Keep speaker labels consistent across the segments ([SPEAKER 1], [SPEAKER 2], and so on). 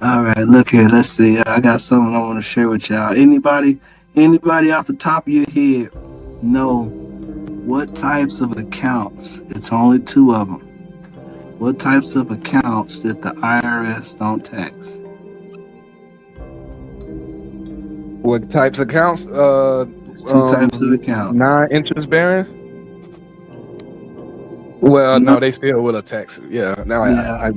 [SPEAKER 1] All right, look here. Let's see. I got something I want to share with y'all. Anybody off the top of your head know what types of accounts? It's only two of them. What types of accounts that the IRS don't tax?
[SPEAKER 2] What types of accounts?
[SPEAKER 1] There's two types of accounts.
[SPEAKER 2] Non-interest bearing. Well,
[SPEAKER 1] No.
[SPEAKER 2] no, they still will tax it. Yeah. Now,
[SPEAKER 1] Yeah.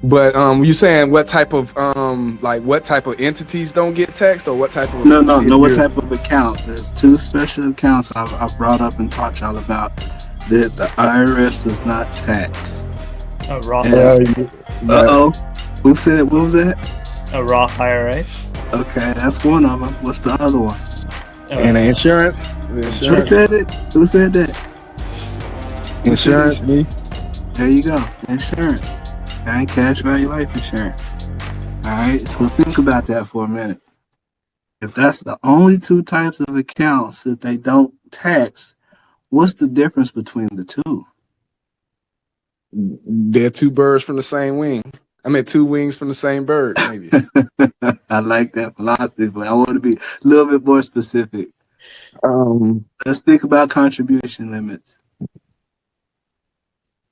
[SPEAKER 2] but you saying what type of what type of entities don't get taxed, or what type of
[SPEAKER 1] No. What type of accounts? There's two special accounts I've brought up and taught y'all about that the IRS does not tax.
[SPEAKER 3] A Roth.
[SPEAKER 1] Who said? What was that?
[SPEAKER 3] A Roth IRA.
[SPEAKER 1] Okay, that's one of them. What's the other one?
[SPEAKER 2] And insurance.
[SPEAKER 1] Who said it? Who said that?
[SPEAKER 2] Insurance. Me.
[SPEAKER 1] There you go. Insurance. Okay, cash value life insurance. All right, so think about that for a minute. If that's the only two types of accounts that they don't tax, what's the difference between the two?
[SPEAKER 2] They're two birds from the same wing. I mean, two wings from the same bird, maybe.
[SPEAKER 1] I like that philosophy, but I want to be a little bit more specific. Let's think about contribution limits.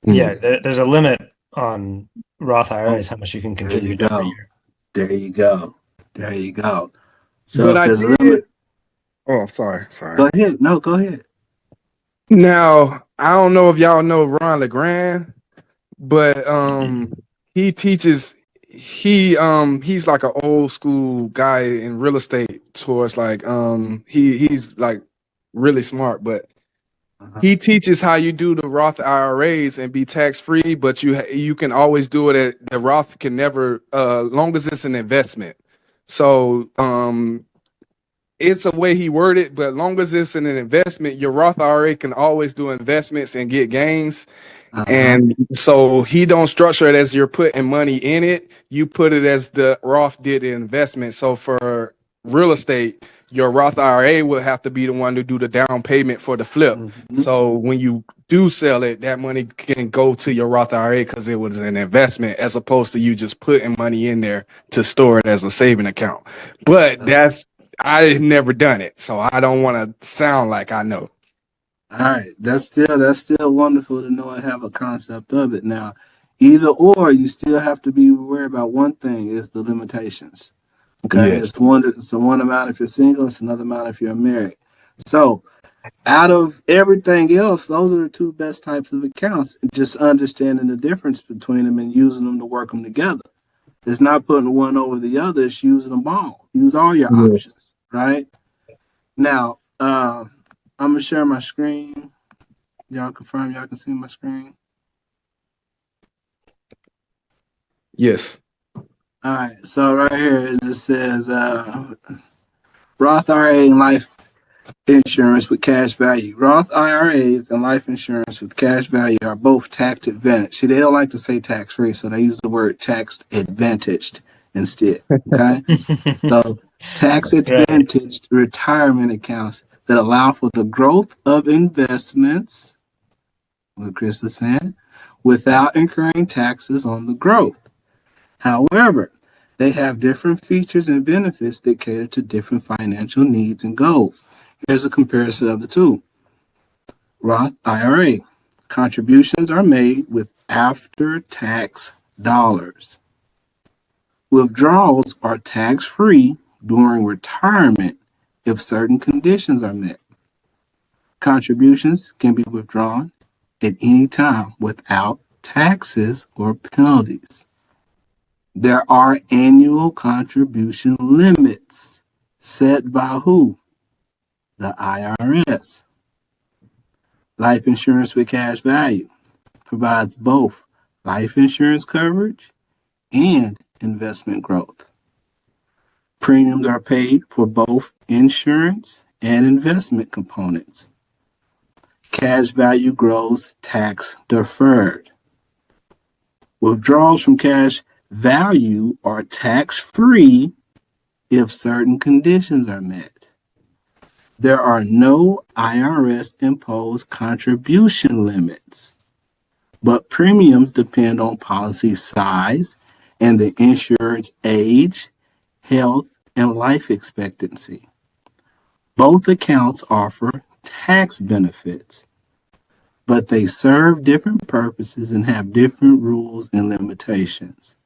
[SPEAKER 3] Yeah, there's a limit on Roth IRAs, how much you can contribute every year.
[SPEAKER 1] There you go. So
[SPEAKER 2] but
[SPEAKER 1] there's a limit.
[SPEAKER 2] Oh, sorry.
[SPEAKER 1] Go ahead. No, go ahead.
[SPEAKER 2] Now, I don't know if y'all know Ron LeGrand, but he teaches. He's like an old school guy in real estate. Towards he's like really smart, but he teaches how you do the Roth IRAs and be tax free. But you can always do it at the Roth can never, long as it's an investment. So it's a way he worded it, but long as it's an investment, your Roth IRA can always do investments and get gains. And so he don't structure it as you're putting money in it. You put it as the Roth did the investment. So for real estate, your Roth IRA will have to be the one to do the down payment for the flip. So when you do sell it, that money can go to your Roth IRA because it was an investment, as opposed to you just putting money in there to store it as a saving account. But I never done it, so I don't want to sound like I know.
[SPEAKER 1] All right, that's still wonderful to know and have a concept of it. Now, either or, you still have to be aware about one thing: is the limitations. Okay,
[SPEAKER 2] Yes.
[SPEAKER 1] It's one amount if you're single, it's another amount if you're married. So, out of everything else, those are the two best types of accounts. Just understanding the difference between them and using them to work them together. It's not putting one over the other; it's using them all. Use all your options, right? Now, I'm gonna share my screen. Y'all confirm y'all can see my screen?
[SPEAKER 2] Yes.
[SPEAKER 1] All right. So right here it just says Roth IRA and life insurance with cash value. Roth IRAs and life insurance with cash value are both tax advantaged. See, they don't like to say tax free, so they use the word tax advantaged instead. Okay. So tax advantaged retirement accounts that allow for the growth of investments, what Chris is saying, without incurring taxes on the growth. However, they have different features and benefits that cater to different financial needs and goals. Here's a comparison of the two. Roth IRA. Contributions are made with after-tax dollars. Withdrawals are tax-free during retirement if certain conditions are met. Contributions can be withdrawn at any time without taxes or penalties. There are annual contribution limits set by who? The IRS. Life insurance with cash value provides both life insurance coverage and investment growth. Premiums are paid for both insurance and investment components. Cash value grows tax deferred. Withdrawals from cash value are tax-free if certain conditions are met. There are no IRS-imposed contribution limits, but premiums depend on policy size and the insured's age, health, and life expectancy. Both accounts offer tax benefits, but they serve different purposes and have different rules and limitations.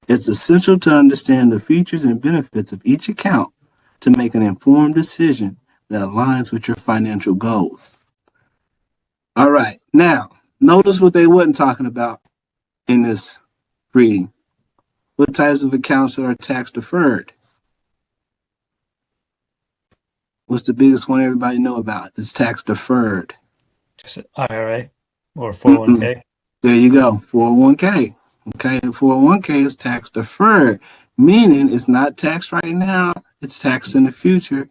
[SPEAKER 1] It's essential to understand the features and benefits of each account to make an informed decision that aligns with your financial goals. All right, now, notice what they wasn't talking about in this reading. What types of accounts are tax deferred? What's the biggest one everybody know about? It's tax deferred.
[SPEAKER 3] Just an IRA or 401k.
[SPEAKER 1] There you go, 401k. Okay, the 401k is tax deferred, meaning it's not taxed right now, it's taxed in the future.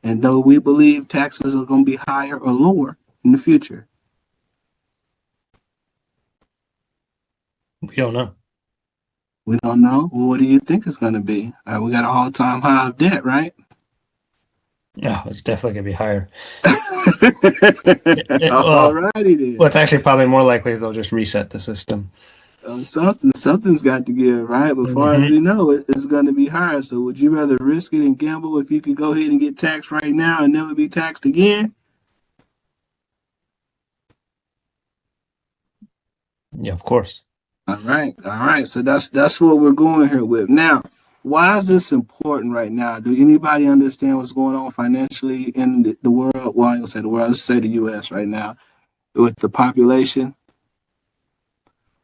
[SPEAKER 1] And though we believe taxes are going to be higher or lower in the future,
[SPEAKER 3] We don't know.
[SPEAKER 1] we don't know. Well, what do you think it's going to be? We got an all-time high of debt, right?
[SPEAKER 3] No, it's definitely gonna be higher.
[SPEAKER 1] All righty then.
[SPEAKER 3] What's actually probably more likely is they'll just reset the system.
[SPEAKER 1] Something's got to give, right? But far as we know, it's going to be higher. So would you rather risk it and gamble if you could go ahead and get taxed right now and never be taxed again?
[SPEAKER 3] Yeah, of course.
[SPEAKER 1] All right. So that's what we're going here with. Now, why is this important right now? Do anybody understand what's going on financially in the world? Well, I don't say the world, let's say the U.S. right now with the population.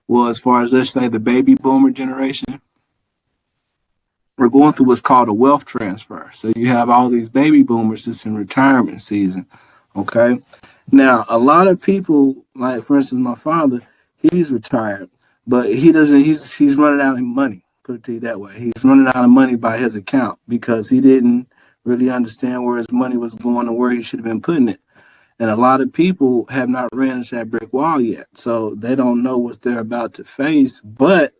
[SPEAKER 1] Well, as far as, let's say, the baby boomer generation, we're going through what's called a wealth transfer. So you have all these baby boomers that's in retirement season, okay? Now, a lot of people, like, for instance, my father, he's retired, but he's running out of money, put it to you that way. He's running out of money by his account because he didn't really understand where his money was going and where he should have been putting it. And a lot of people have not ran into that brick wall yet, so they don't know what they're about to face. But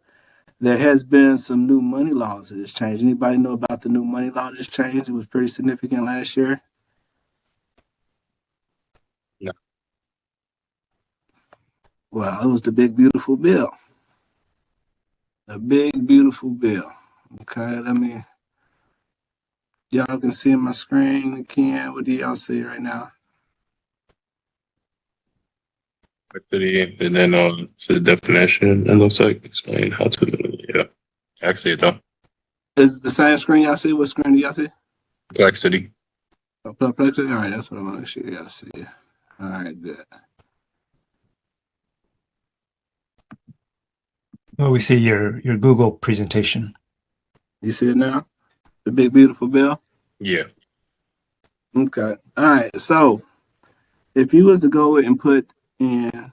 [SPEAKER 1] there has been some new money laws that has changed. Anybody know about the new money law that just changed? It was pretty significant last year.
[SPEAKER 2] No.
[SPEAKER 1] Well, it was the big, beautiful bill. The big, beautiful bill. Okay, y'all can see my screen again. What do y'all see right now?
[SPEAKER 4] And then it's the definition. It looks like explain how to. Yeah, I see it though.
[SPEAKER 1] Is the same screen y'all see? What screen do y'all see?
[SPEAKER 4] Complexity.
[SPEAKER 1] Perplexity. All right, that's what I want to show y'all see. All right, good.
[SPEAKER 3] Well, we see your Google presentation.
[SPEAKER 1] You see it now? The big, beautiful bill?
[SPEAKER 4] Yeah.
[SPEAKER 1] Okay. All right. So if you was to go and put in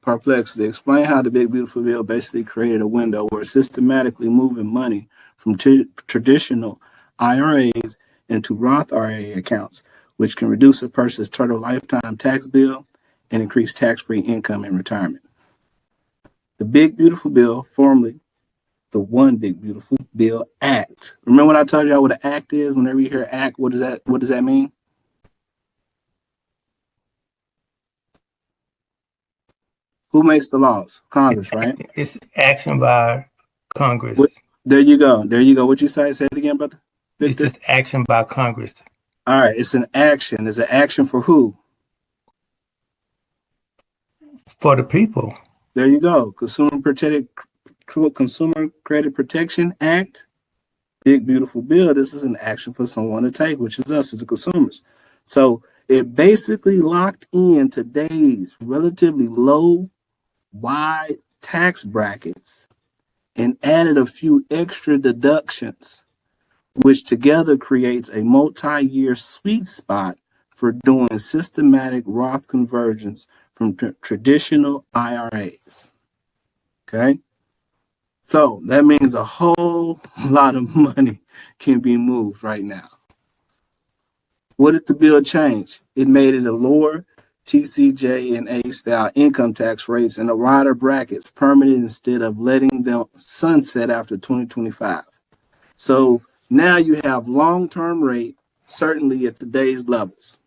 [SPEAKER 1] perplexity, explain how the big, beautiful bill basically created a window where it's systematically moving money from traditional IRAs into Roth IRA accounts, which can reduce a person's total lifetime tax bill and increase tax-free income in retirement. The Big Beautiful Bill, formerly the One Big Beautiful Bill Act. Remember what I told y'all what an act is? Whenever you hear act, what does that mean? Who makes the laws? Congress, right?
[SPEAKER 5] It's action by Congress.
[SPEAKER 1] There you go. What you say? Say it again, brother. Victor?
[SPEAKER 5] It's just action by Congress.
[SPEAKER 1] All right. It's an action. It's an action for who?
[SPEAKER 5] For the people.
[SPEAKER 1] There you go. Consumer Credit Protection Act. Big beautiful bill. This is an action for someone to take, which is us as the consumers. So it basically locked in today's relatively low, wide tax brackets and added a few extra deductions, which together creates a multi-year sweet spot for doing systematic Roth conversions from traditional IRAs. Okay? So that means a whole lot of money can be moved right now. What did the bill change? It made it a lower TCJ and A style income tax rates and a wider brackets permanent instead of letting them sunset after 2025. So now you have long-term rate, certainly at today's levels.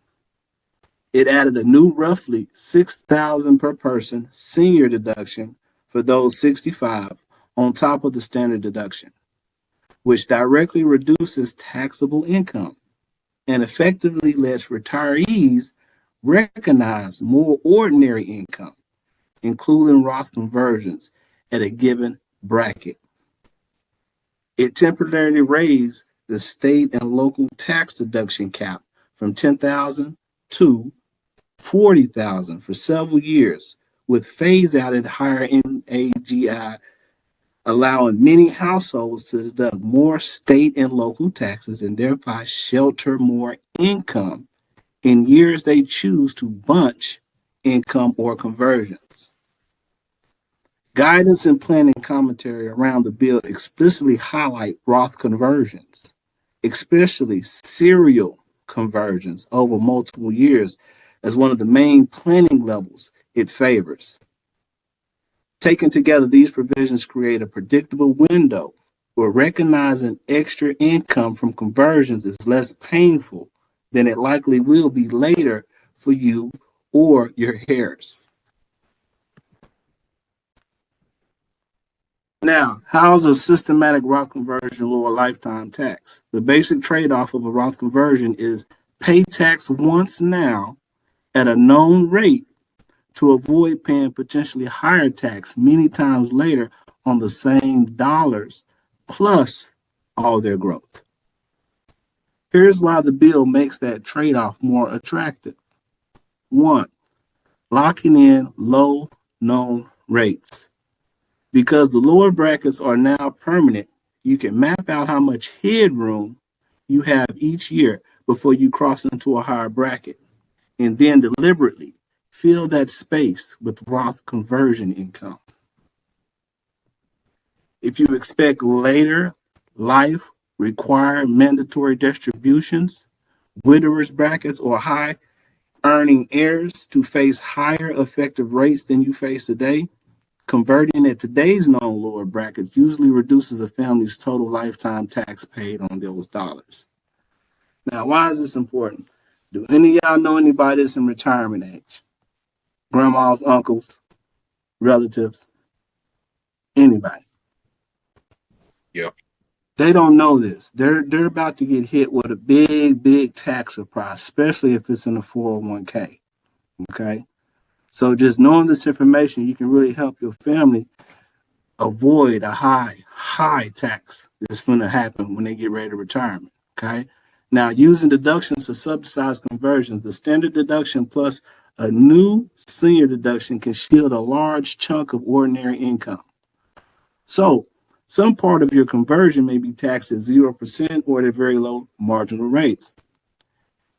[SPEAKER 1] It added a new roughly $6,000 per person senior deduction for those 65, on top of the standard deduction, which directly reduces taxable income and effectively lets retirees recognize more ordinary income, including Roth conversions, at a given bracket. It temporarily raised the state and local tax deduction cap from $10,000 to $40,000 for several years, with phase out at higher NAGI, allowing many households to deduct more state and local taxes and thereby shelter more income in years they choose to bunch income or conversions. Guidance and planning commentary around the bill explicitly highlight Roth conversions, especially serial conversions over multiple years, as one of the main planning levels it favors. Taken together, these provisions create a predictable window where recognizing extra income from conversions is less painful than it likely will be later for you or your heirs. Now, how is a systematic Roth conversion lower lifetime tax? The basic trade-off of a Roth conversion is pay tax once now at a known rate to avoid paying potentially higher tax many times later on the same dollars plus all their growth. Here's why the bill makes that trade-off more attractive. 1, locking in low known rates. Because the lower brackets are now permanent, you can map out how much headroom you have each year before you cross into a higher bracket, and then deliberately fill that space with Roth conversion income. If you expect later life required mandatory distributions, widowers brackets, or high earning heirs to face higher effective rates than you face today, converting at today's known lower brackets usually reduces a family's total lifetime tax paid on those dollars. Now, why is this important? Do any of y'all know anybody that's in retirement age? Grandmas, uncles, relatives, anybody?
[SPEAKER 4] Yep.
[SPEAKER 1] They don't know this. They're about to get hit with a big tax surprise, especially if it's in a 401k. Okay? So just knowing this information, you can really help your family avoid a high tax that's going to happen when they get ready to retirement. Okay? Now, using deductions to subsidize conversions, the standard deduction plus a new senior deduction can shield a large chunk of ordinary income. So, some part of your conversion may be taxed at 0% or at very low marginal rates.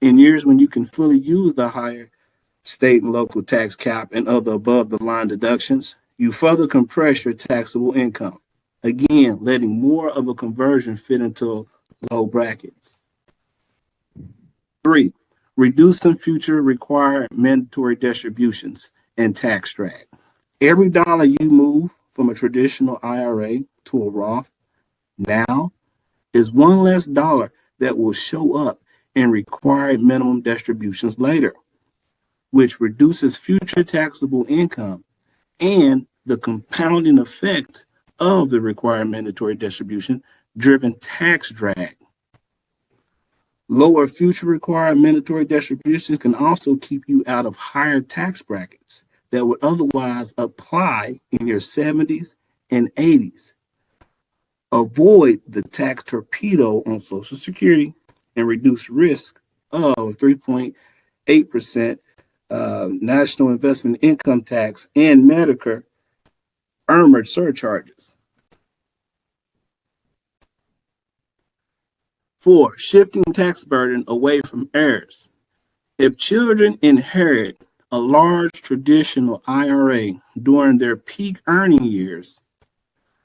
[SPEAKER 1] In years when you can fully use the higher state and local tax cap and other above the line deductions, you further compress your taxable income, again, letting more of a conversion fit into low brackets. 3, reducing future required mandatory distributions and tax drag. Every dollar you move from a traditional IRA to a Roth now is one less dollar that will show up in required minimum distributions later, which reduces future taxable income and the compounding effect of the required mandatory distribution driven tax drag. Lower future required mandatory distributions can also keep you out of higher tax brackets that would otherwise apply in your 70s and 80s. Avoid the tax torpedo on Social Security and reduce risk of 3.8% national investment income tax and Medicare earned surcharges. 4, shifting tax burden away from heirs. If children inherit a large traditional IRA during their peak earning years,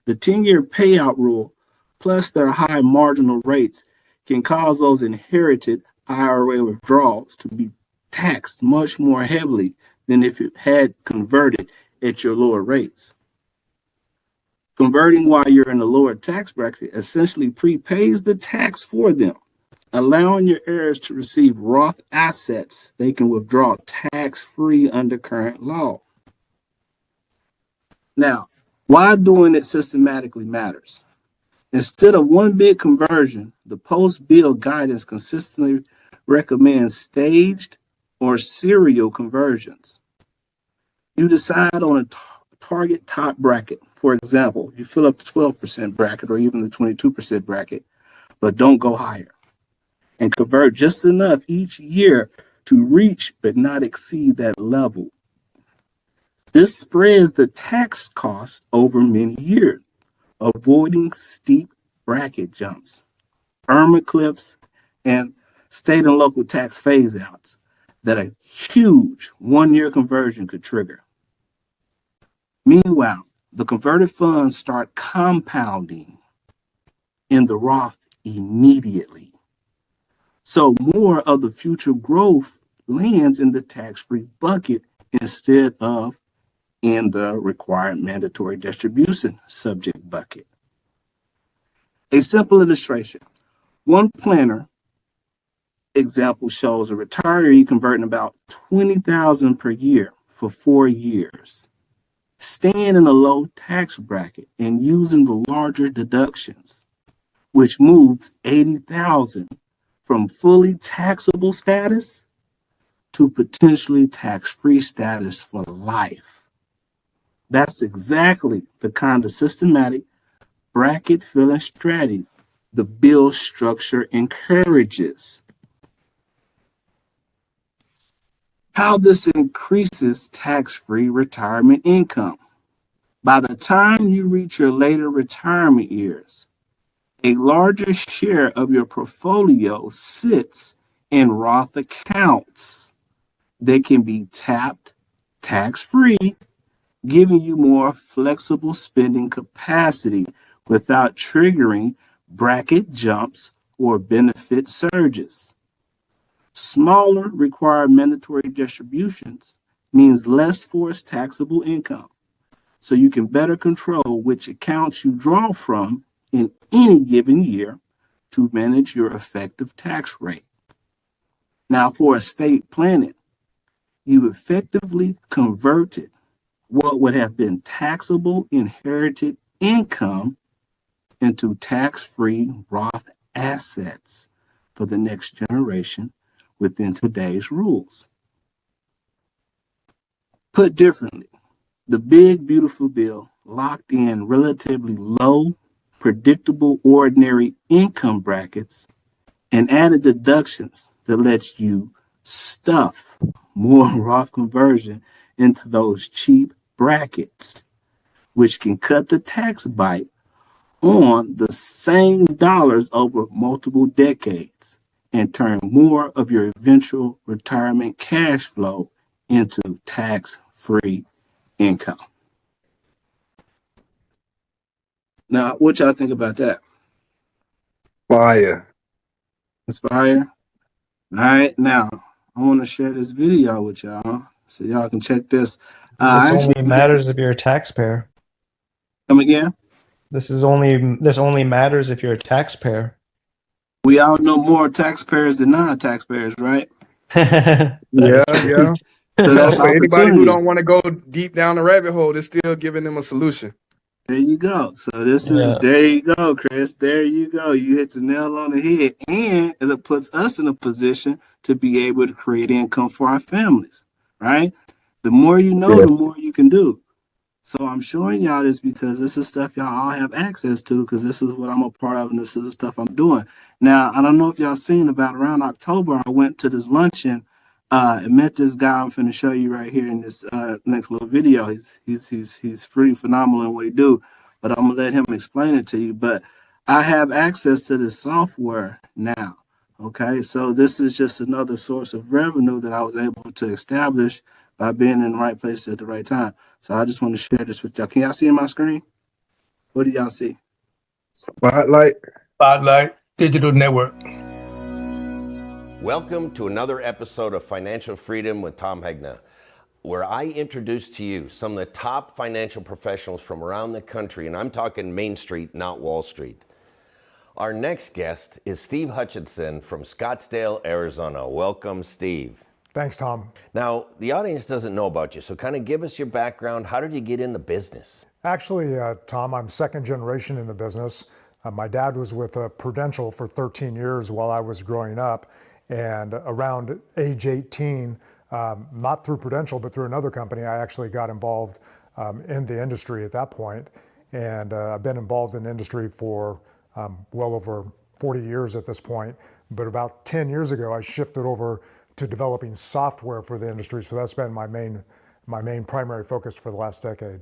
[SPEAKER 1] the 10-year payout rule plus their high marginal rates can cause those inherited IRA withdrawals to be taxed much more heavily than if it had converted at your lower rates. Converting while you're in a lower tax bracket essentially prepays the tax for them, allowing your heirs to receive Roth assets they can withdraw tax-free under current law. Now, Why doing it systematically matters. Instead of one big conversion, the post-bill guidance consistently recommends staged or serial conversions. You decide on a target top bracket. For example, you fill up the 12% bracket or even the 22% bracket, but don't go higher. And convert just enough each year to reach but not exceed that level. This spreads the tax cost over many years, avoiding steep bracket jumps, IRMA cliffs, and state and local tax phase outs that a huge one-year conversion could trigger. Meanwhile, the converted funds start compounding in the Roth immediately. So more of the future growth lands in the tax-free bucket instead of in the required mandatory distribution subject bucket. A simple illustration. One planner example shows a retiree converting about $20,000 per year for 4 years, staying in a low tax bracket and using the larger deductions, which moves $80,000 from fully taxable status to potentially tax-free status for life. That's exactly the kind of systematic bracket filling strategy the bill structure encourages. How this increases tax-free retirement income. By the time you reach your later retirement years, a larger share of your portfolio sits in Roth accounts that can be tapped tax-free, giving you more flexible spending capacity without triggering bracket jumps or benefit surges. Smaller required mandatory distributions means less forced taxable income, so you can better control which accounts you draw from in any given year to manage your effective tax rate. Now, for estate planning, you effectively converted what would have been taxable inherited income into tax-free Roth assets for the next generation within today's rules. Put differently, the big, beautiful bill locked in relatively low, predictable, ordinary income brackets and added deductions that lets you stuff more Roth conversion into those cheap brackets, which can cut the tax bite on the same dollars over multiple decades and turn more of your eventual retirement cash flow into tax-free income. Now, what y'all think about that?
[SPEAKER 2] Fire.
[SPEAKER 1] It's fire. All right, now I want to share this video with y'all so y'all can check this.
[SPEAKER 3] This only matters if you're a taxpayer.
[SPEAKER 1] Come again?
[SPEAKER 3] This only matters if you're a taxpayer.
[SPEAKER 1] We all know more taxpayers than non-taxpayers, right?
[SPEAKER 2] Yeah.
[SPEAKER 1] So that's
[SPEAKER 2] For anybody who don't
[SPEAKER 1] opportunities.
[SPEAKER 2] want to go deep down the rabbit hole, it's still giving them a solution.
[SPEAKER 1] There you go. So this is, there you go, Chris. There you go. You hit the nail on the head. And it puts us in a position to be able to create income for our families, right? The more you know,
[SPEAKER 2] Yes.
[SPEAKER 1] the more you can do. So I'm showing y'all this because this is stuff y'all all have access to because this is what I'm a part of and this is the stuff I'm doing. Now, I don't know if y'all seen about around October, I went to this luncheon and met this guy I'm finna show you right here in this next little video. He's pretty phenomenal in what he do, but I'm gonna let him explain it to you. But I have access to this software now. Okay, so this is just another source of revenue that I was able to establish by being in the right place at the right time. So I just want to share this with y'all. Can y'all see my screen? What do y'all see?
[SPEAKER 2] Spotlight.
[SPEAKER 5] Spotlight Digital Network.
[SPEAKER 6] Welcome to another episode of Financial Freedom with Tom Ħegna, where I introduce to you some of the top financial professionals from around the country, and I'm talking Main Street, not Wall Street. Our next guest is Steve Hutchinson from Scottsdale, Arizona. Welcome, Steve.
[SPEAKER 7] Thanks, Tom.
[SPEAKER 6] Now, the audience doesn't know about you, so kind of give us your background. How did you get in the business?
[SPEAKER 7] Actually, Tom, I'm second generation in the business. My dad was with Prudential for 13 years while I was growing up. And around age 18, not through Prudential, but through another company, I actually got involved in the industry at that point. And I've been involved in the industry for well over 40 years at this point. But about 10 years ago, I shifted over to developing software for the industry. So that's been my main primary focus for the last decade.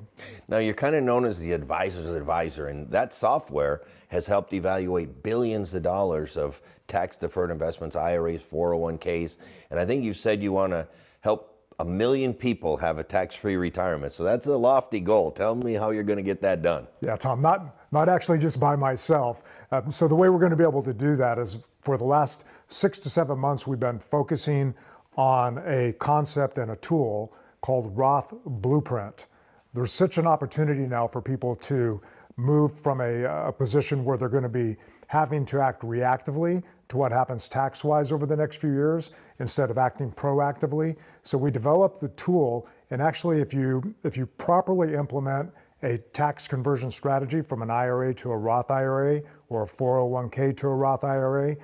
[SPEAKER 6] Now, you're kind of known as the advisor's advisor, and that software has helped evaluate billions of dollars of tax-deferred investments, IRAs, 401ks, and I think you said you want to help 1 million people have a tax-free retirement. So that's a lofty goal. Tell me how you're going to get that done.
[SPEAKER 7] Yeah, Tom, not actually just by myself. So the way we're going to be able to do that is for the last 6 to 7 months, we've been focusing on a concept and a tool called Roth Blueprint. There's such an opportunity now for people to move from a position where they're going to be having to act reactively to what happens tax-wise over the next few years instead of acting proactively. So we developed the tool, and actually if you properly implement a tax conversion strategy from an IRA to a Roth IRA or a 401k to a Roth IRA,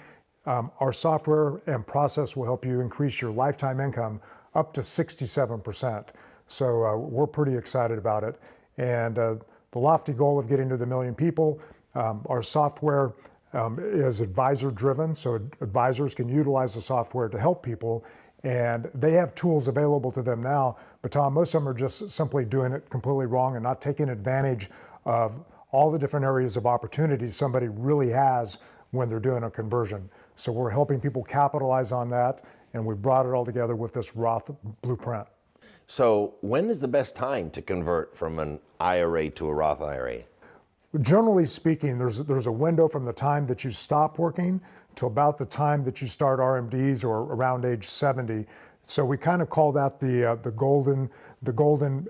[SPEAKER 7] our software and process will help you increase your lifetime income up to 67%. So we're pretty excited about it. And the lofty goal of getting to the 1 million people, our software is advisor driven. So advisors can utilize the software to help people, and they have tools available to them now. But Tom, most of them are just simply doing it completely wrong and not taking advantage of all the different areas of opportunity somebody really has when they're doing a conversion. So we're helping people capitalize on that, and we brought it all together with this Roth Blueprint.
[SPEAKER 6] So when is the best time to convert from an IRA to a Roth IRA?
[SPEAKER 7] Generally speaking, there's a window from the time that you stop working to about the time that you start RMDs, or around age 70. So we kind of call that the golden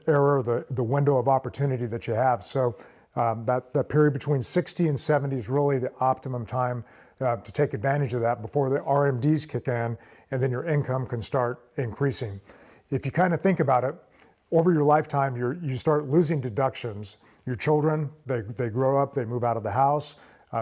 [SPEAKER 7] era, the window of opportunity that you have. So that period between 60 and 70 is really the optimum time to take advantage of that before the RMDs kick in, and then your income can start increasing. If you kind of think about it, over your lifetime, you start losing deductions. Your children, they grow up, they move out of the house.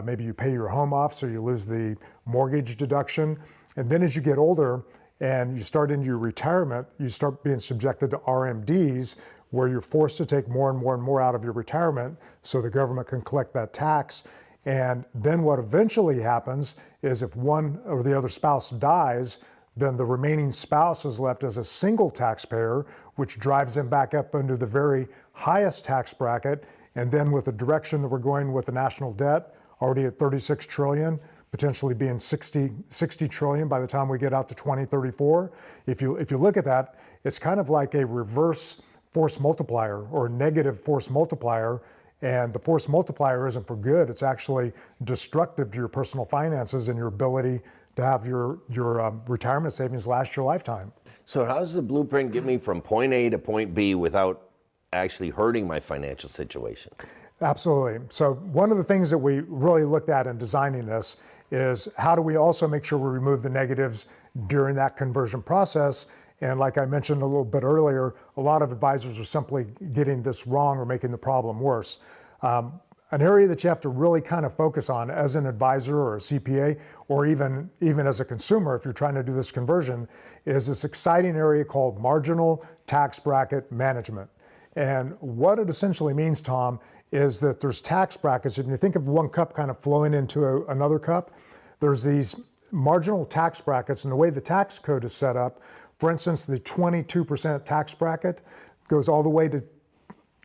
[SPEAKER 7] Maybe you pay your home off, so you lose the mortgage deduction. And then as you get older and you start into your retirement, you start being subjected to RMDs, where you're forced to take more and more and more out of your retirement so the government can collect that tax. And then what eventually happens is if one or the other spouse dies, then the remaining spouse is left as a single taxpayer, which drives them back up into the very highest tax bracket. And then with the direction that we're going with the national debt, already at 36 trillion, potentially being 60 trillion by the time we get out to 2034. If you look at that, it's kind of like a reverse force multiplier or negative force multiplier. And the force multiplier isn't for good. It's actually destructive to your personal finances and your ability to have your retirement savings last your lifetime.
[SPEAKER 6] So how does the blueprint get me from point A to point B without actually hurting my financial situation?
[SPEAKER 7] Absolutely. So one of the things that we really looked at in designing this is how do we also make sure we remove the negatives during that conversion process. And like I mentioned a little bit earlier, a lot of advisors are simply getting this wrong or making the problem worse. An area that you have to really kind of focus on as an advisor or a CPA, or even as a consumer, if you're trying to do this conversion, is this exciting area called marginal tax bracket management. And what it essentially means, Tom, is that there's tax brackets. If you think of one cup kind of flowing into another cup, there's these marginal tax brackets, and the way the tax code is set up, for instance, the 22% tax bracket goes all the way to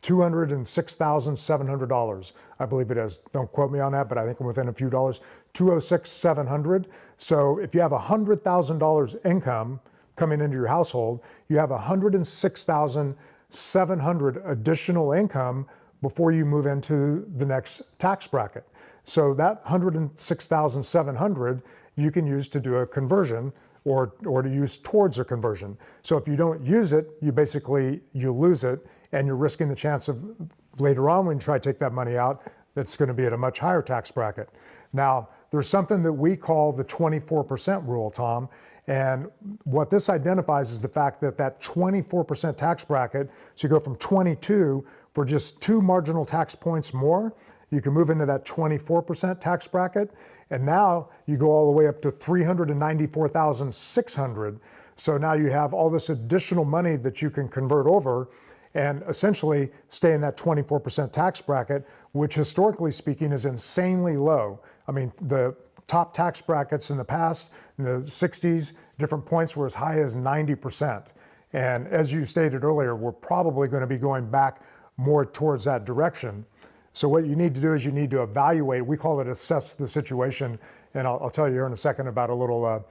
[SPEAKER 7] $206,700, I believe it is. Don't quote me on that, but I think I'm within a few dollars. $206,700. So if you have $100,000 income coming into your household, you have $106,700 additional income before you move into the next tax bracket. So that $106,700 you can use to do a conversion or to use towards a conversion. So if you don't use it, you lose it, and you're risking the chance of later on when you try to take that money out, that's going to be at a much higher tax bracket. Now, there's something that we call the 24% rule, Tom, And what this identifies is the fact that that 24% tax bracket, so you go from 22 for just 2 marginal tax points more, you can move into that 24% tax bracket. And now you go all the way up to $394,600. So now you have all this additional money that you can convert over and essentially stay in that 24% tax bracket, which historically speaking is insanely low. I mean, the top tax brackets in the past, in the 60s, different points were as high as 90%. And as you stated earlier, we're probably going to be going back more towards that direction. So what you need to do is you need to evaluate, we call it assess the situation, and I'll tell you here in a second about a little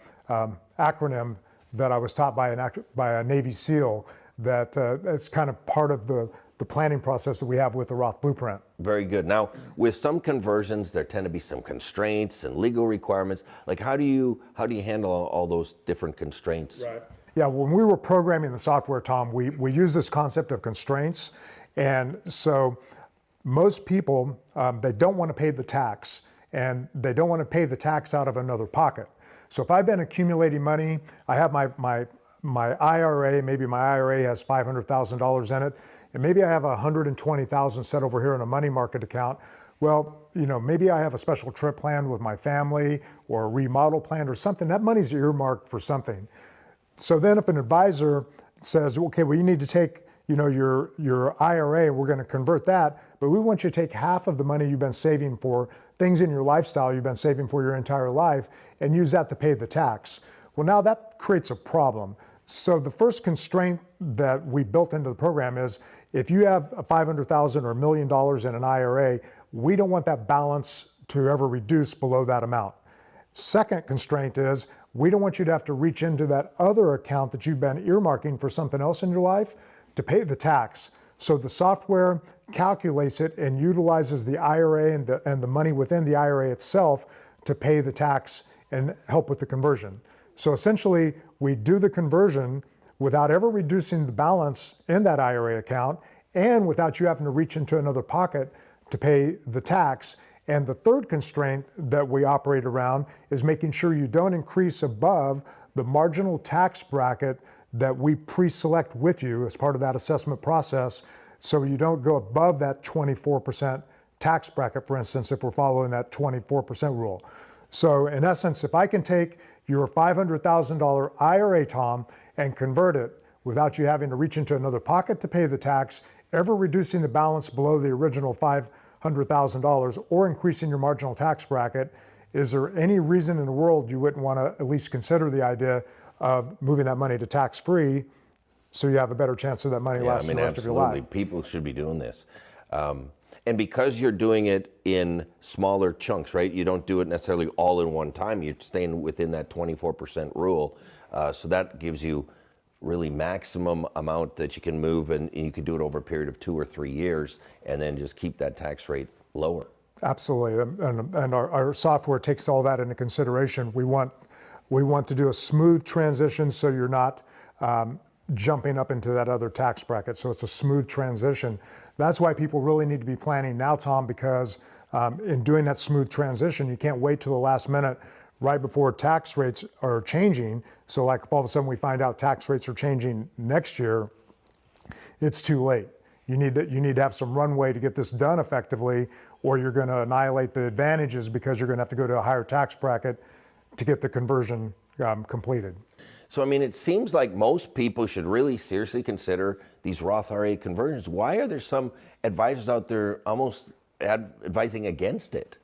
[SPEAKER 7] acronym that I was taught by a Navy SEAL that it's kind of part of the planning process that we have with the Roth Blueprint.
[SPEAKER 6] Very good. Now, with some conversions, there tend to be some constraints and legal requirements. Like, how do you handle all those different constraints?
[SPEAKER 7] Right. Yeah, when we were programming the software, Tom, we use this concept of constraints. And so most people, they don't want to pay the tax, and they don't want to pay the tax out of another pocket. So if I've been accumulating money, I have my IRA, maybe my IRA has $500,000 in it, and maybe I have $120,000 set over here in a money market account. Well, you know, maybe I have a special trip planned with my family or a remodel plan or something. That money's earmarked for something. So then if an advisor says, okay, well, you need to take, you know, your IRA, we're going to convert that, but we want you to take half of the money you've been saving for things in your lifestyle you've been saving for your entire life and use that to pay the tax. Well, now that creates a problem. So the first constraint that we built into the program is if you have $500,000 or $1 million in an IRA, we don't want that balance to ever reduce below that amount. Second constraint is we don't want you to have to reach into that other account that you've been earmarking for something else in your life to pay the tax. So the software calculates it and utilizes the IRA and the money within the IRA itself to pay the tax and help with the conversion. So essentially, we do the conversion without ever reducing the balance in that IRA account and without you having to reach into another pocket to pay the tax. And the third constraint that we operate around is making sure you don't increase above the marginal tax bracket that we pre-select with you as part of that assessment process, so you don't go above that 24% tax bracket, for instance, if we're following that 24% rule. So in essence, if I can take your $500,000 IRA, Tom, and convert it without you having to reach into another pocket to pay the tax, ever reducing the balance below the original $500,000 or increasing your marginal tax bracket, is there any reason in the world you wouldn't want to at least consider the idea of moving that money to tax-free so you have a better chance of that money lasting the rest of your life?
[SPEAKER 6] People should be doing this. And because you're doing it in smaller chunks, right? You don't do it necessarily all in one time. You're staying within that 24% rule. So that gives you really maximum amount that you can move, and you can do it over a period of 2 or 3 years and then just keep that tax rate lower.
[SPEAKER 7] Absolutely, and our software takes all that into consideration. We want to do a smooth transition so you're not jumping up into that other tax bracket. So it's a smooth transition. That's why people really need to be planning now, Tom, because in doing that smooth transition, you can't wait till the last minute right before tax rates are changing. So like if all of a sudden we find out tax rates are changing next year, it's too late. You need to have some runway to get this done effectively, or you're going to annihilate the advantages because you're going to have to go to a higher tax bracket to get the conversion completed.
[SPEAKER 6] So, I mean, it seems like most people should really seriously consider these Roth IRA conversions. Why are there some advisors out there almost advising against it?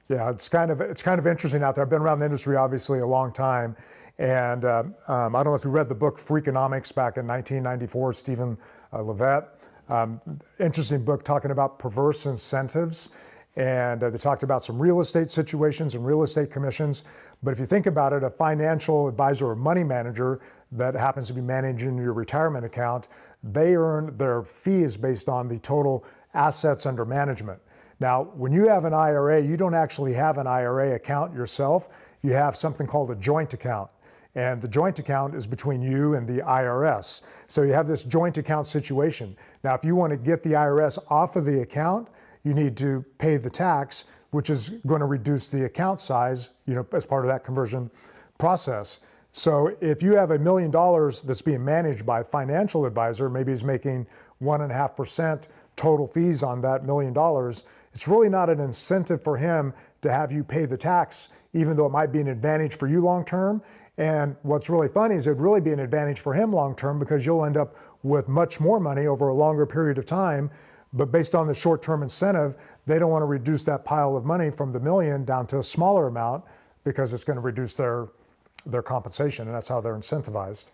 [SPEAKER 7] Yeah, it's kind of interesting out there. I've been around the industry obviously a long time, and I don't know if you read the book Freakonomics back in 1994, Stephen Levitt. Interesting book talking about perverse incentives. And they talked about some real estate situations and real estate commissions. But if you think about it, a financial advisor or money manager that happens to be managing your retirement account, they earn their fees based on the total assets under management. Now, when you have an IRA, you don't actually have an IRA account yourself. You have something called a joint account. And the joint account is between you and the IRS. So you have this joint account situation. Now, if you want to get the IRS off of the account, you need to pay the tax, which is going to reduce the account size, you know, as part of that conversion process. So if you have $1 million that's being managed by a financial advisor, maybe he's making 1.5% total fees on that $1 million, it's really not an incentive for him to have you pay the tax, even though it might be an advantage for you long term. And what's really funny is it would really be an advantage for him long term, because you'll end up with much more money over a longer period of time. But based on the short-term incentive, they don't want to reduce that pile of money from the million down to a smaller amount, because it's going to reduce their compensation, and that's how they're incentivized.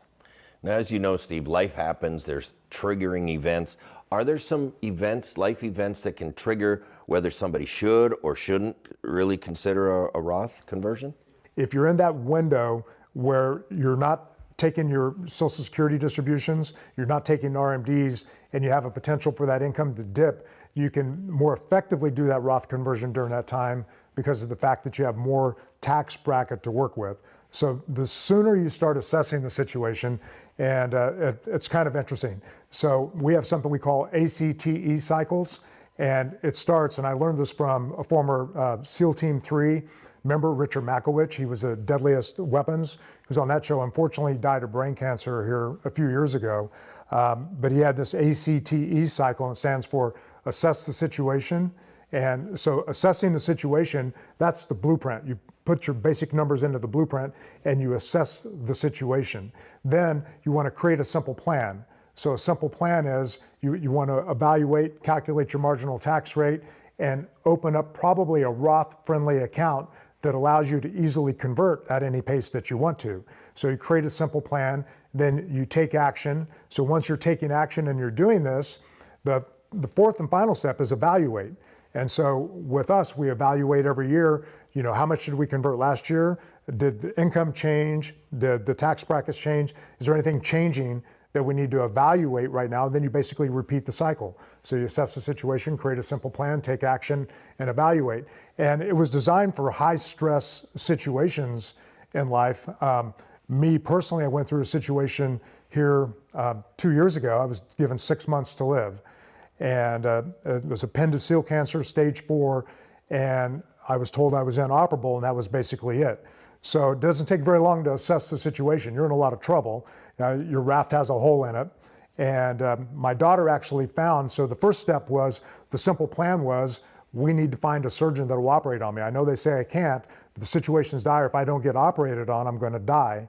[SPEAKER 6] Now, as you know, Steve, life happens. There's triggering events. Are there some events, life events, that can trigger whether somebody should or shouldn't really consider a Roth conversion?
[SPEAKER 7] If you're in that window where you're not taking your Social Security distributions, you're not taking RMDs, and you have a potential for that income to dip, you can more effectively do that Roth conversion during that time because of the fact that you have more tax bracket to work with. So the sooner you start assessing the situation, and it's kind of interesting. So we have something we call ACTE cycles, and it starts, and I learned this from a former SEAL Team 3 member, Richard Makowicz. He was a Deadliest Weapons. He was on that show. Unfortunately, he died of brain cancer here a few years ago. But he had this ACTE cycle, and it stands for assess the situation. And so assessing the situation, that's the blueprint. You put your basic numbers into the blueprint and you assess the situation. Then you want to create a simple plan. So a simple plan is you want to evaluate, calculate your marginal tax rate, and open up probably a Roth-friendly account that allows you to easily convert at any pace that you want to. So you create a simple plan, then you take action. So once you're taking action and you're doing this, the fourth and final step is evaluate. And so with us, we evaluate every year, how much did we convert last year? Did the income change? Did the tax brackets change? Is there anything changing that we need to evaluate right now? Then you basically repeat the cycle. So you assess the situation, create a simple plan, take action, and evaluate. And it was designed for high stress situations in life. Me personally, I went through a situation here 2 years ago. I was given 6 months to live. And it was appendiceal cancer, stage 4, and I was told I was inoperable, and that was basically it. So it doesn't take very long to assess the situation. You're in a lot of trouble. Your raft has a hole in it. And my daughter actually found, so the first step was, the simple plan was, we need to find a surgeon that will operate on me. I know they say I can't, but the situation's dire. If I don't get operated on, I'm going to die.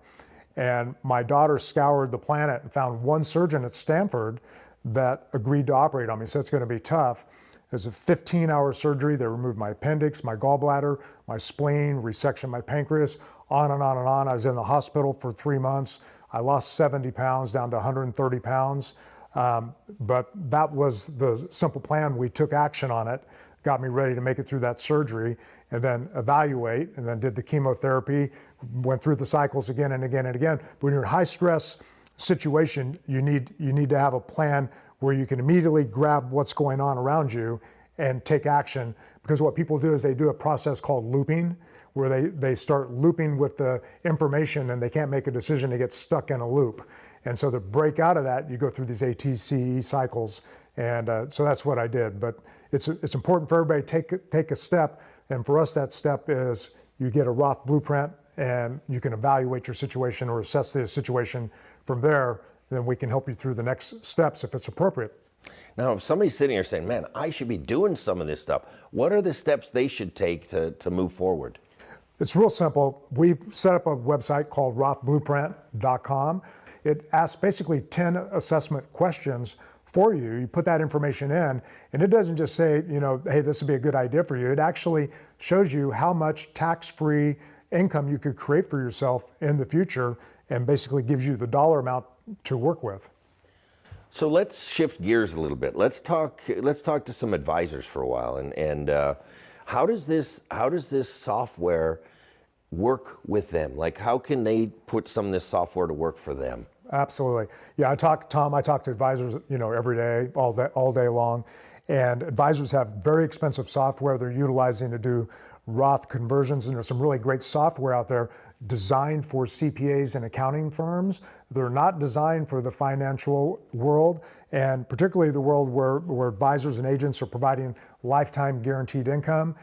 [SPEAKER 7] And my daughter scoured the planet and found one surgeon at Stanford that agreed to operate on me. So it's going to be tough. It was a 15-hour surgery. They removed my appendix, my gallbladder, my spleen, resectioned my pancreas, on and on and on. I was in the hospital for 3 months. I lost 70 pounds down to 130 pounds. But that was the simple plan. We took action on it, got me ready to make it through that surgery, and then evaluate, and then did the chemotherapy, went through the cycles again and again and again. But when you're in high stress situation, you need to have a plan where you can immediately grab what's going on around you and take action. Because what people do is they do a process called looping, where they start looping with the information and they can't make a decision, they get stuck in a loop. And so to break out of that, you go through these ATCE cycles. And so that's what I did. But it's important for everybody to take a step. And for us, that step is you get a Roth blueprint and you can evaluate your situation or assess the situation. From there, then we can help you through the next steps if it's appropriate.
[SPEAKER 6] Now, if somebody's sitting here saying, man, I should be doing some of this stuff, what are the steps they should take to move forward?
[SPEAKER 7] It's real simple. We've set up a website called rothblueprint.com. It asks basically 10 assessment questions for you. You put that information in, and it doesn't just say, hey, this would be a good idea for you. It actually shows you how much tax-free income you could create for yourself in the future, and basically gives you the dollar amount to work with.
[SPEAKER 6] So let's shift gears a little bit. Let's talk to some advisors for a while. And how does this software work with them? Like, how can they put some of this software to work for them?
[SPEAKER 7] Absolutely. Yeah, I talk to advisors, every day, all day long. And advisors have very expensive software they're utilizing to do Roth conversions, and there's some really great software out there designed for CPAs and accounting firms. They're not designed for the financial world, and particularly the world where advisors and agents are providing lifetime guaranteed income.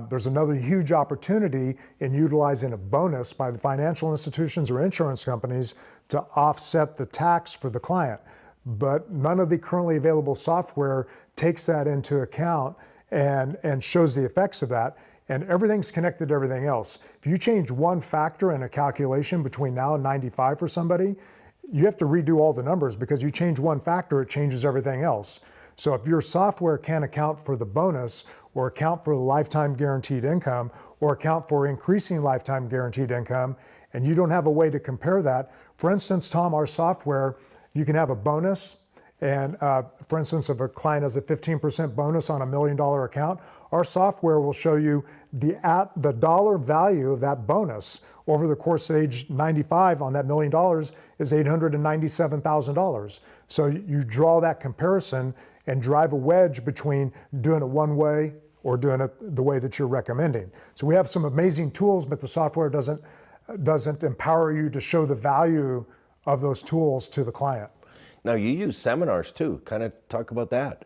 [SPEAKER 7] There's another huge opportunity in utilizing a bonus by the financial institutions or insurance companies to offset the tax for the client. But none of the currently available software takes that into account and shows the effects of that. And everything's connected to everything else. If you change one factor in a calculation between now and 95 for somebody, you have to redo all the numbers because you change one factor, it changes everything else. So if your software can't account for the bonus or account for the lifetime guaranteed income or account for increasing lifetime guaranteed income, and you don't have a way to compare that, for instance, Tom, our software, you can have a bonus. And for instance, if a client has a 15% bonus on $1 million account, our software will show you the dollar value of that bonus over the course of age 95 on that $1 million is $897,000. So you draw that comparison and drive a wedge between doing it one way or doing it the way that you're recommending. So we have some amazing tools, but the software doesn't empower you to show the value of those tools to the client.
[SPEAKER 6] Now, you use seminars too. Kind of talk about that.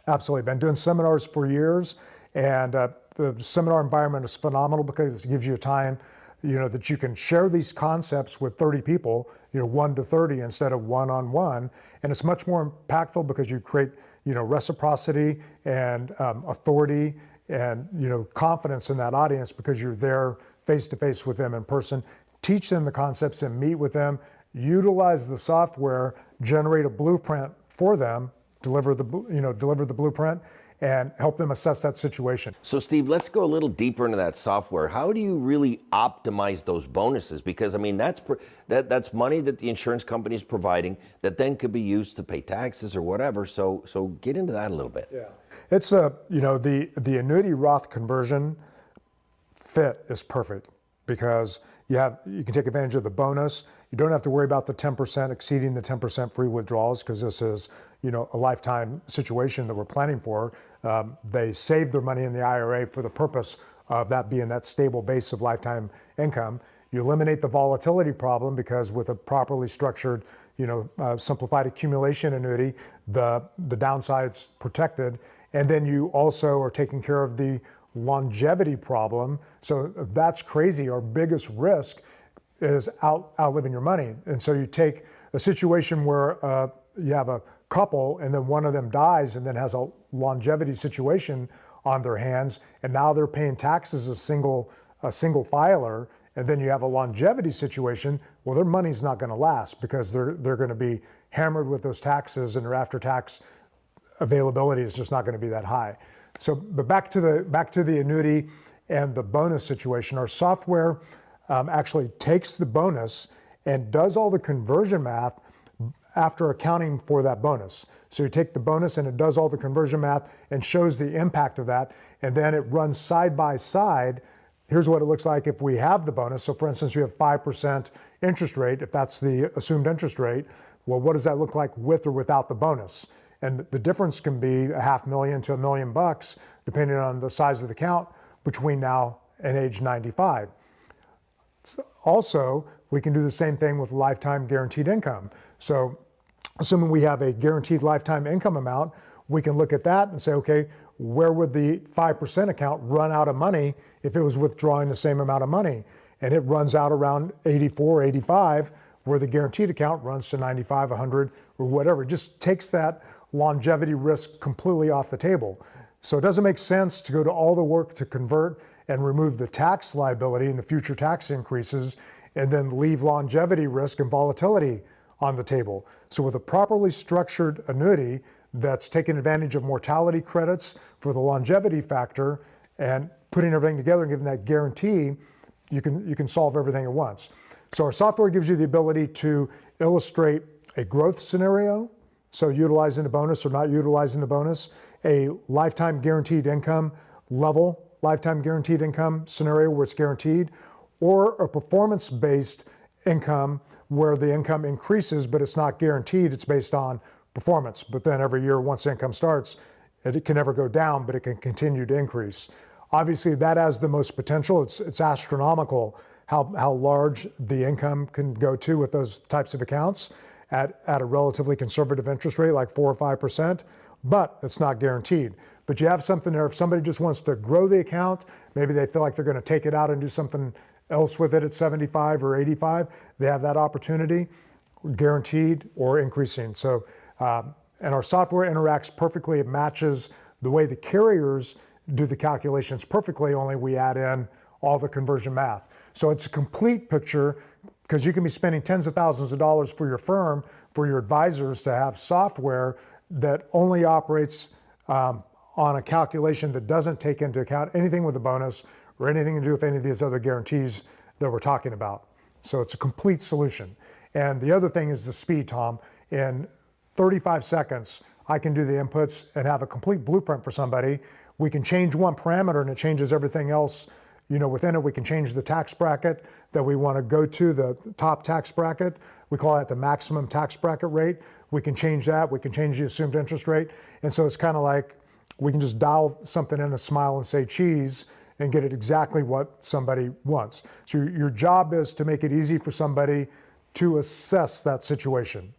[SPEAKER 7] Absolutely. Been doing seminars for years, and the seminar environment is phenomenal because it gives you time, that you can share these concepts with 30 people, 1 to 30 instead of one-on-one. And it's much more impactful because you create, reciprocity and authority and, confidence in that audience because you're there face-to-face with them in person. Teach them the concepts and meet with them. Utilize the software, generate a blueprint for them, deliver the blueprint, and help them assess that situation.
[SPEAKER 6] So Steve, let's go a little deeper into that software. How do you really optimize those bonuses? Because I mean, that's money that the insurance company is providing that then could be used to pay taxes or whatever. So get into that a little bit.
[SPEAKER 7] Yeah, it's the annuity Roth conversion fit is perfect because you can take advantage of the bonus. You don't have to worry about the 10% exceeding the 10% free withdrawals because this is, a lifetime situation that we're planning for. They save their money in the IRA for the purpose of that being that stable base of lifetime income. You eliminate the volatility problem because with a properly structured, simplified accumulation annuity, the downside's protected. And then you also are taking care of the longevity problem. So that's crazy. Our biggest risk is outliving your money. And so you take a situation where you have a couple and then one of them dies and then has a longevity situation on their hands, and now they're paying taxes as a single filer, and then you have a longevity situation. Well, their money's not going to last because they're going to be hammered with those taxes, and their after-tax availability is just not going to be that high. So, but back to the annuity and the bonus situation. Our software actually takes the bonus and does all the conversion math after accounting for that bonus. So you take the bonus and it does all the conversion math and shows the impact of that, and then it runs side by side. Here's what it looks like if we have the bonus. So for instance, we have 5% interest rate, if that's the assumed interest rate. Well, what does that look like with or without the bonus? And the difference can be $500,000 to $1 million bucks, depending on the size of the account between now and age 95. Also, we can do the same thing with lifetime guaranteed income. So assuming we have a guaranteed lifetime income amount, we can look at that and say, okay, where would the 5% account run out of money if it was withdrawing the same amount of money? And it runs out around 84, 85, where the guaranteed account runs to 95, 100, or whatever. It just takes that longevity risk completely off the table. So it doesn't make sense to go to all the work to convert and remove the tax liability and the future tax increases and then leave longevity risk and volatility on the table. So with a properly structured annuity that's taking advantage of mortality credits for the longevity factor and putting everything together and giving that guarantee, you can solve everything at once. So our software gives you the ability to illustrate a growth scenario, so utilizing the bonus or not utilizing the bonus, a lifetime guaranteed income level, lifetime guaranteed income scenario where it's guaranteed, or a performance-based income where the income increases, but it's not guaranteed, it's based on performance. But then every year, once income starts, it can never go down, but it can continue to increase. Obviously, that has the most potential. It's astronomical how large the income can go to with those types of accounts at a relatively conservative interest rate, like 4 or 5%, but it's not guaranteed. But you have something there. If somebody just wants to grow the account, maybe they feel like they're going to take it out and do something else with it at 75 or 85, they have that opportunity, guaranteed or increasing. So, and our software interacts perfectly. It matches the way the carriers do the calculations perfectly, only we add in all the conversion math. So it's a complete picture, because you can be spending tens of thousands of dollars for your firm, for your advisors to have software that only operates on a calculation that doesn't take into account anything with the bonus or anything to do with any of these other guarantees that we're talking about. So it's a complete solution. And the other thing is the speed, Tom. In 35 seconds, I can do the inputs and have a complete blueprint for somebody. We can change one parameter and it changes everything else. You know, within it, we can change the tax bracket that we want to go to, the top tax bracket. We call that the maximum tax bracket rate. We can change that. We can change the assumed interest rate. And so it's kind of like we can just dial something in a smile and say cheese and get it exactly what somebody wants. So your job is to make it easy for somebody to assess that situation.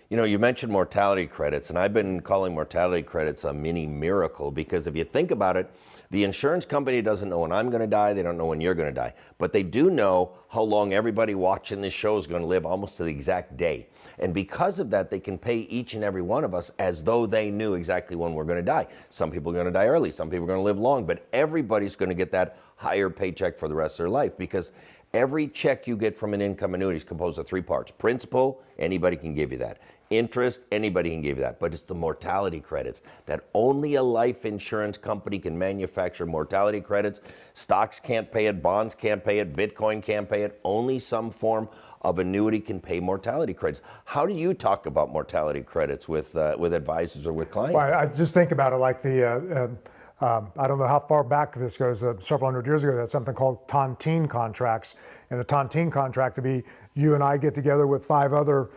[SPEAKER 6] You know, you mentioned mortality credits, and I've been calling mortality credits a mini miracle, because if you think about it, the insurance company doesn't know when I'm going to die. They don't know when you're going to die. But they do know how long everybody watching this show is going to live, almost to the exact day. And because of that, they can pay each and every one of us as though they knew exactly when we're going to die. Some people are going to die early. Some people are going to live long. But everybody's going to get that higher paycheck for the rest of their life, because every check you get from an income annuity is composed of three parts. Principal, anybody can give you that. Interest, anybody can give you that. But it's the mortality credits that only a life insurance company can manufacture. Mortality credits. Stocks can't pay it, bonds can't pay it, Bitcoin can't pay it. Only some form of annuity can pay mortality credits. How do you talk about mortality credits with advisors or with clients?
[SPEAKER 7] Well, I just think about it like the I don't know how far back this goes, several hundred years ago, that's something called tontine contracts. And a tontine contract would be you and I get together with five other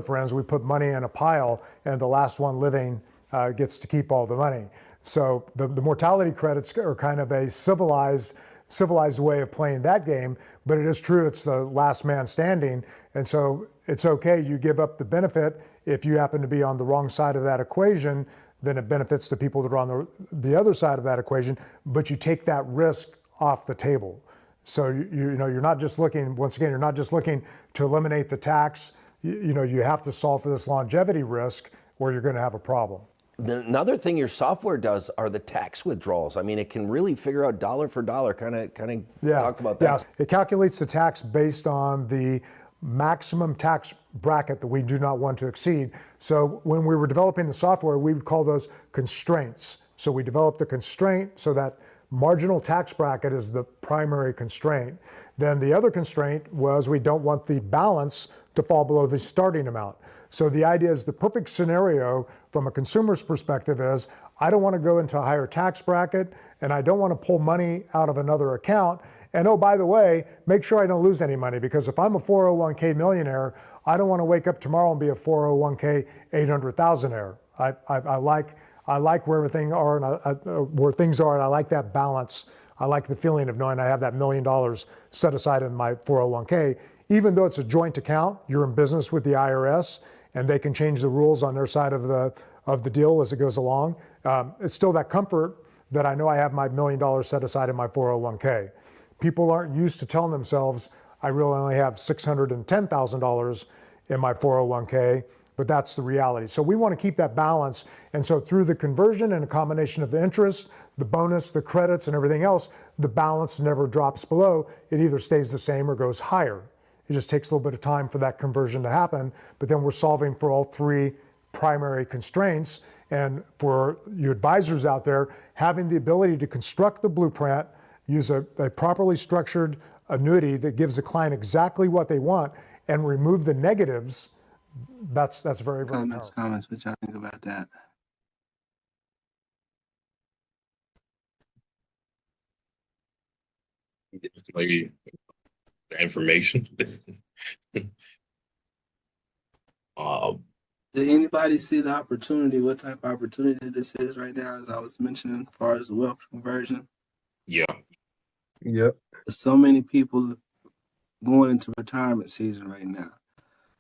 [SPEAKER 7] friends, we put money in a pile, and the last one living gets to keep all the money. So the mortality credits are kind of a civilized way of playing that game, but it is true, it's the last man standing. And so it's okay, you give up the benefit if you happen to be on the wrong side of that equation, then it benefits the people that are on the other side of that equation, but you take that risk off the table. So you know, you're not just looking, once again, you're not just looking to eliminate the tax, you know, you have to solve for this longevity risk or you're going to have a problem.
[SPEAKER 6] Another thing your software does are the tax withdrawals. I mean, it can really figure out dollar for dollar, kind of talk about that.
[SPEAKER 7] Yeah, it calculates the tax based on the maximum tax bracket that we do not want to exceed. So when we were developing the software, we would call those constraints. So we developed a constraint so that marginal tax bracket is the primary constraint. Then the other constraint was we don't want the balance to fall below the starting amount. So the idea is the perfect scenario from a consumer's perspective is I don't want to go into a higher tax bracket and I don't want to pull money out of another account. And oh, by the way, make sure I don't lose any money, because if I'm a 401k millionaire, I don't want to wake up tomorrow and be a 401k 800,000-aire. I like where everything are and where things are, and I like that balance. I like the feeling of knowing I have that $1 million set aside in my 401k. Even though it's a joint account, you're in business with the IRS, and they can change the rules on their side of the deal as it goes along. It's still that comfort that I know I have my $1 million set aside in my 401k. People aren't used to telling themselves, I really only have $610,000 in my 401k, but that's the reality. So we want to keep that balance. And so through the conversion and a combination of the interest, the bonus, the credits, and everything else, the balance never drops below. It either stays the same or goes higher. It just takes a little bit of time for that conversion to happen, but then we're solving for all three primary constraints. And for you advisors out there, having the ability to construct the blueprint, use a properly structured annuity that gives the client exactly what they want and remove the negatives, that's very, very powerful.
[SPEAKER 1] Comments, what y'all think about that?
[SPEAKER 4] Like information.
[SPEAKER 1] Did anybody see the opportunity? What type of opportunity this is right now, as I was mentioning, as far as the wealth conversion?
[SPEAKER 4] Yeah.
[SPEAKER 2] Yep.
[SPEAKER 1] There's so many people going into retirement season right now.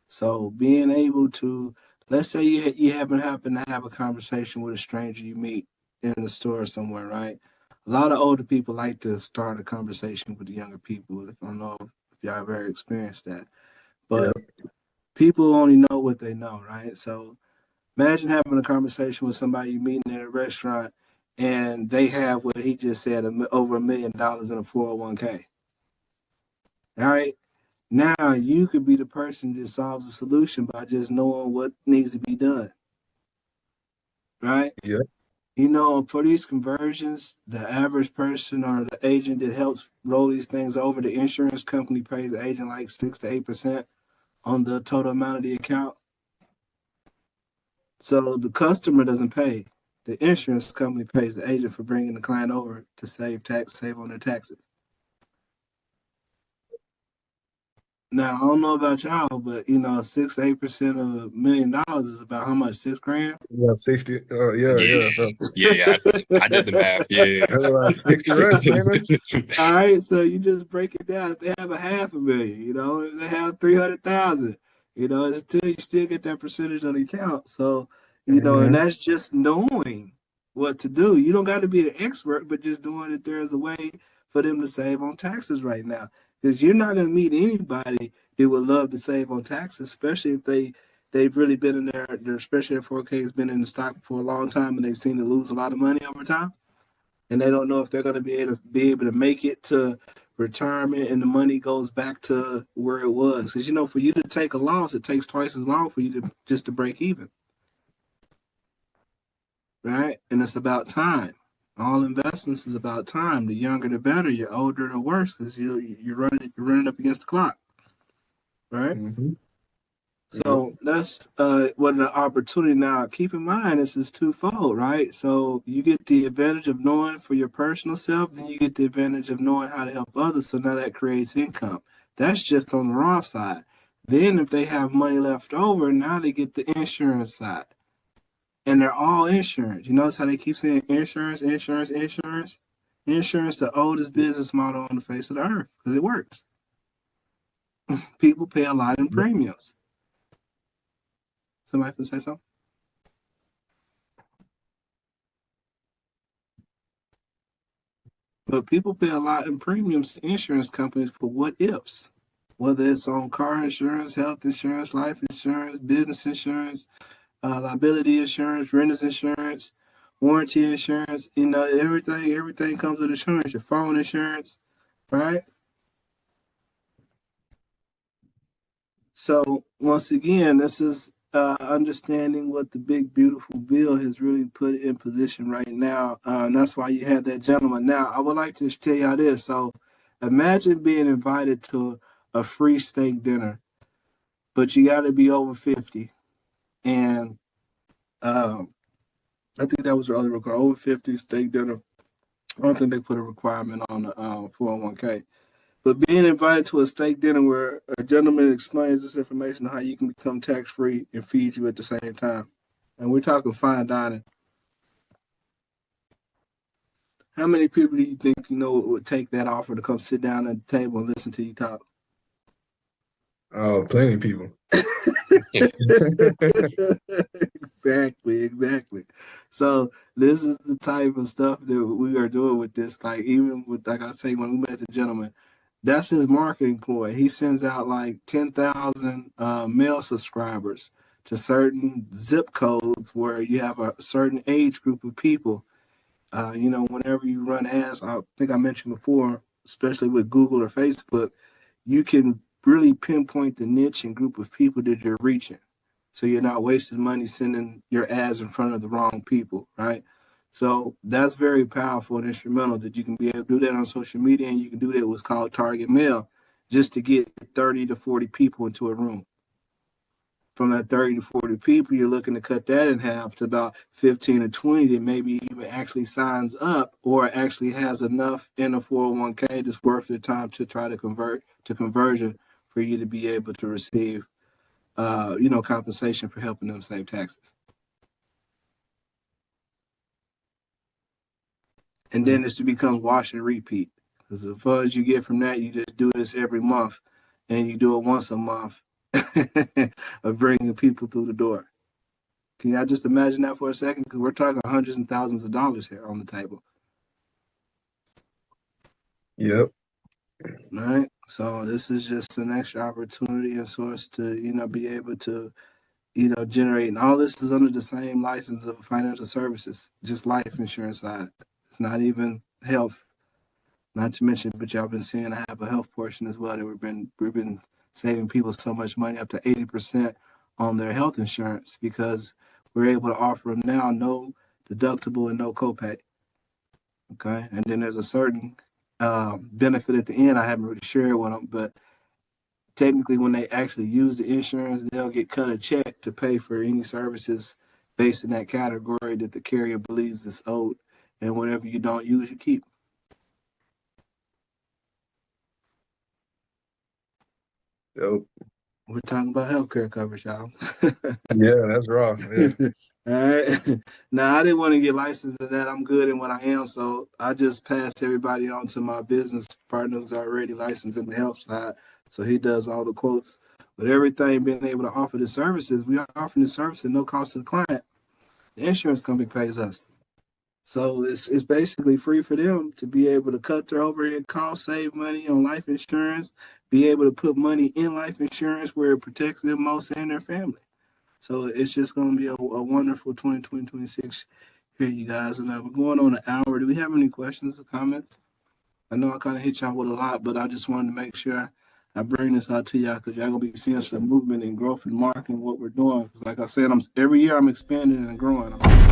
[SPEAKER 1] So being able to let's say you happen to have a conversation with a stranger you meet in the store somewhere, right? A lot of older people like to start a conversation with the younger people. I don't know if y'all ever experienced that,
[SPEAKER 2] Yeah.
[SPEAKER 1] but people only know what they know, right? So imagine having a conversation with somebody you meeting at a restaurant, and they have what he just said, over $1 million in a 401k. All right. Now you could be the person that solves the solution by just knowing what needs to be done, right?
[SPEAKER 2] Yeah.
[SPEAKER 1] You know, for these conversions, the average person or the agent that helps roll these things over, the insurance company pays the agent like 6 to 8% on the total amount of the account. So the customer doesn't pay. The insurance company pays the agent for bringing the client over to save on their taxes. Now I don't know about y'all, but you know, 6 to 8% of $1 million is about how much? $6,000.
[SPEAKER 2] Yeah, 60.
[SPEAKER 4] Yeah, yeah. I did the math. Yeah.
[SPEAKER 2] About 60 racks, ain't it?
[SPEAKER 1] All right, so you just break it down. If they have a 500,000, you know, if they have 300,000, you know, it's still you still get that percentage on the account. So, you know, and that's just knowing what to do. You don't got to be an expert, but just doing that there's a way for them to save on taxes right now. Because you're not going to meet anybody that would love to save on taxes, especially if they've really been in their especially if 4K has been in the stock for a long time and they've seen it lose a lot of money over time, and they don't know if they're going to be able to make it to retirement and the money goes back to where it was. Because you know, for you to take a loss, it takes twice as long for you to just to break even, right? And it's about time. All investments is about time. The younger, the better. You're older, the worse, because you're running up against the clock, right?
[SPEAKER 2] Mm-hmm.
[SPEAKER 1] So that's what an opportunity. Now, keep in mind, this is twofold, right? So you get the advantage of knowing for your personal self, then you get the advantage of knowing how to help others. So now that creates income. That's just on the Roth side. Then if they have money left over, now they get the insurance side. And they're all insurance. You notice how they keep saying insurance, insurance, insurance? Insurance, the oldest business model on the face of the earth, because it works. People pay a lot in premiums. Somebody can say something? But people pay a lot in premiums to insurance companies for what ifs, whether it's on car insurance, health insurance, life insurance, business insurance, liability insurance, renters insurance, warranty insurance. You know, everything comes with insurance. Your phone insurance, right? So once again, this is understanding what the big beautiful bill has really put in position right now, and that's why you had that gentleman. Now, I would like to tell y'all this. So, imagine being invited to a free steak dinner, but you got to be over 50, and I think that was the other requirement. Over 50 steak dinner. I don't think they put a requirement on the 401k. But being invited to a steak dinner where a gentleman explains this information on how you can become tax free and feed you at the same time. And we're talking fine dining. How many people do you think you know would take that offer to come sit down at the table and listen to you talk?
[SPEAKER 2] Oh, plenty of people.
[SPEAKER 1] Exactly. So this is the type of stuff that we are doing with this. Like even with, like I say, when we met the gentleman, that's his marketing ploy. He sends out like 10,000 mail subscribers to certain zip codes where you have a certain age group of people. You know, whenever you run ads, I think I mentioned before, especially with Google or Facebook, you can really pinpoint the niche and group of people that you're reaching. So you're not wasting money sending your ads in front of the wrong people, right? So that's very powerful and instrumental that you can be able to do that on social media, and you can do that with what's called target mail, just to get 30 to 40 people into a room. From that 30 to 40 people, you're looking to cut that in half to about 15 or 20 that maybe even actually signs up or actually has enough in a 401k that's worth their time to try to convert to conversion for you to be able to receive, you know, compensation for helping them save taxes. And then it's to become wash and repeat. Because the funds you get from that, you just do this every month and you do it once a month of bringing people through the door. Can y'all just imagine that for a second? Because we're talking hundreds and thousands of dollars here on the table.
[SPEAKER 2] Yep.
[SPEAKER 1] Right. So this is just an extra opportunity and source to, be able to, generate. And all this is under the same license of financial services, just life insurance side. It's not even health, not to mention, but y'all been seeing I have a health portion as well. That we've been saving people so much money, up to 80% on their health insurance, because we're able to offer them now no deductible and no copay. Okay. And then there's a certain benefit at the end I haven't really shared with them, but technically when they actually use the insurance, they'll get cut a check to pay for any services based in that category that the carrier believes is owed, and whatever you don't use, you keep.
[SPEAKER 2] Yep.
[SPEAKER 1] We're talking about healthcare coverage, y'all.
[SPEAKER 2] Yeah, that's raw. Yeah.
[SPEAKER 1] All right. Now, I didn't want to get licensed in that. I'm good in what I am, so I just passed everybody on to my business partner who's already licensed in the health side, so he does all the quotes. But everything being able to offer the services, we are offering the service at no cost to the client. The insurance company pays us. So it's basically free for them to be able to cut their overhead costs, save money on life insurance, be able to put money in life insurance where it protects them most and their family. So it's just going to be a wonderful 2026 here, you guys. And we're going on an hour. Do we have any questions or comments? I know I kind of hit y'all with a lot, but I just wanted to make sure I bring this out to y'all, because y'all going to be seeing some movement and growth and marketing what we're doing. Because like I said, every year I'm expanding and growing. I'm